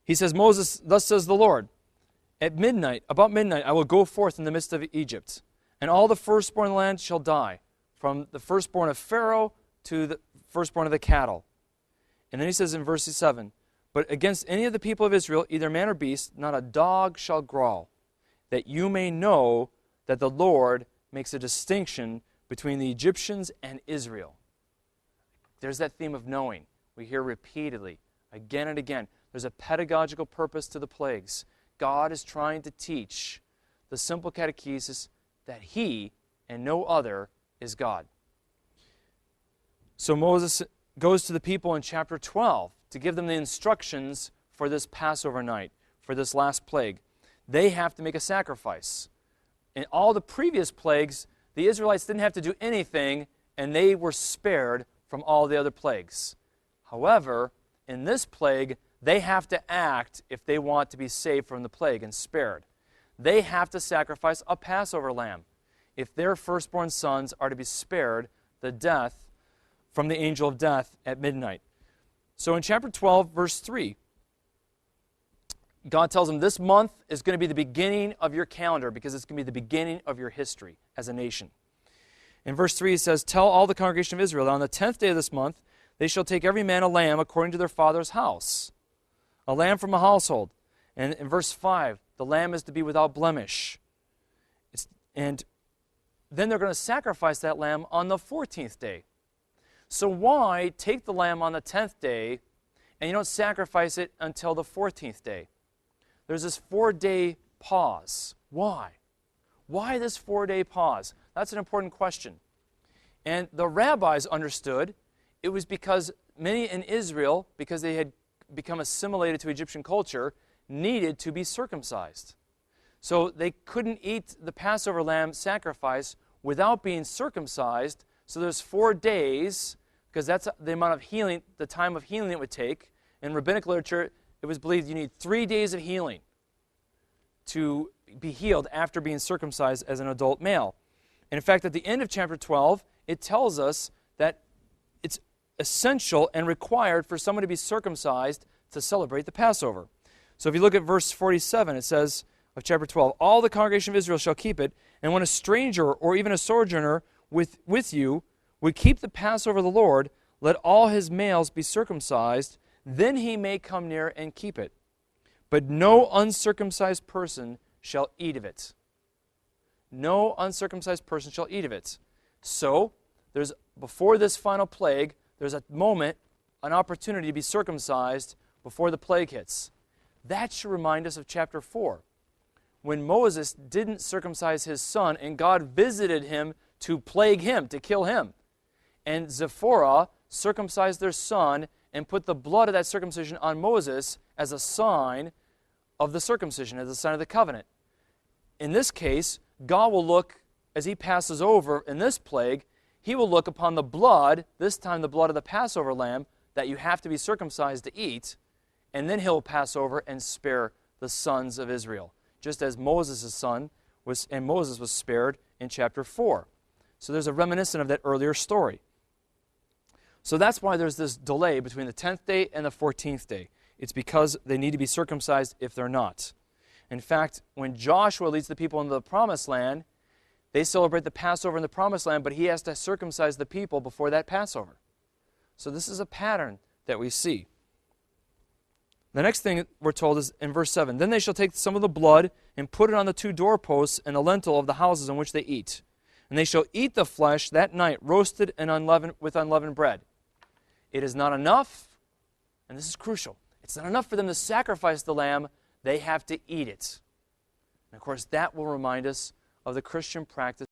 he says, Moses, thus says the Lord, at midnight, about midnight, I will go forth in the midst of Egypt, and all the firstborn of the land shall die, from the firstborn of Pharaoh to the firstborn of the cattle. And then he says in verse 7, but against any of the people of Israel, either man or beast, not a dog shall growl, that you may know that the Lord makes a distinction between the Egyptians and Israel. There's that theme of knowing. We hear repeatedly, again and again. There's a pedagogical purpose to the plagues. God is trying to teach the simple catechesis that He and no other is God. So Moses goes to the people in chapter 12 to give them the instructions for this Passover night, for this last plague. They have to make a sacrifice. In all the previous plagues, the Israelites didn't have to do anything, and they were spared from all the other plagues. However, in this plague, they have to act if they want to be saved from the plague and spared. They have to sacrifice a Passover lamb if their firstborn sons are to be spared the death from the angel of death at midnight. So in chapter 12, verse 3, God tells them this month is going to be the beginning of your calendar because it's going to be the beginning of your history as a nation. In verse 3 he says, tell all the congregation of Israel that on the 10th day of this month they shall take every man a lamb according to their father's house, a lamb from a household. And in verse 5, the lamb is to be without blemish. And then they're going to sacrifice that lamb on the 14th day. So why take the lamb on the 10th day and you don't sacrifice it until the 14th day? There's this 4-day pause. Why? Why this 4-day pause? That's an important question. And the rabbis understood it was because many in Israel, because they had become assimilated to Egyptian culture, needed to be circumcised. So they couldn't eat the Passover lamb sacrifice without being circumcised. So there's 4 days, because that's the amount of healing, the time of healing it would take. In rabbinic literature, it was believed you need 3 days of healing to be healed after being circumcised as an adult male. And in fact, at the end of chapter 12, it tells us that it's essential and required for someone to be circumcised to celebrate the Passover. So if you look at verse 47, it says of chapter 12, all the congregation of Israel shall keep it, and when a stranger or even a sojourner with you would keep the Passover of the Lord, let all his males be circumcised, then he may come near and keep it. But no uncircumcised person shall eat of it. No uncircumcised person shall eat of it. So, before this final plague, there's a moment, an opportunity to be circumcised before the plague hits. That should remind us of chapter 4, when Moses didn't circumcise his son, and God visited him to plague him, to kill him. And Zipporah circumcised their son and put the blood of that circumcision on Moses as a sign of the circumcision, as a sign of the covenant. In this case, God will look, as he passes over in this plague, he will look upon the blood, this time the blood of the Passover lamb, that you have to be circumcised to eat, and then he'll pass over and spare the sons of Israel, just as Moses' son and Moses was spared in chapter 4. So there's a reminiscent of that earlier story. So that's why there's this delay between the 10th day and the 14th day. It's because they need to be circumcised if they're not. In fact, when Joshua leads the people into the Promised Land, they celebrate the Passover in the Promised Land, but he has to circumcise the people before that Passover. So this is a pattern that we see. The next thing we're told is in verse 7, then they shall take some of the blood and put it on the 2 doorposts and the lintel of the houses in which they eat. And they shall eat the flesh that night, roasted and unleavened with unleavened bread. It is not enough, and this is crucial, it's not enough for them to sacrifice the lamb, they have to eat it. And of course, that will remind us of the Christian practice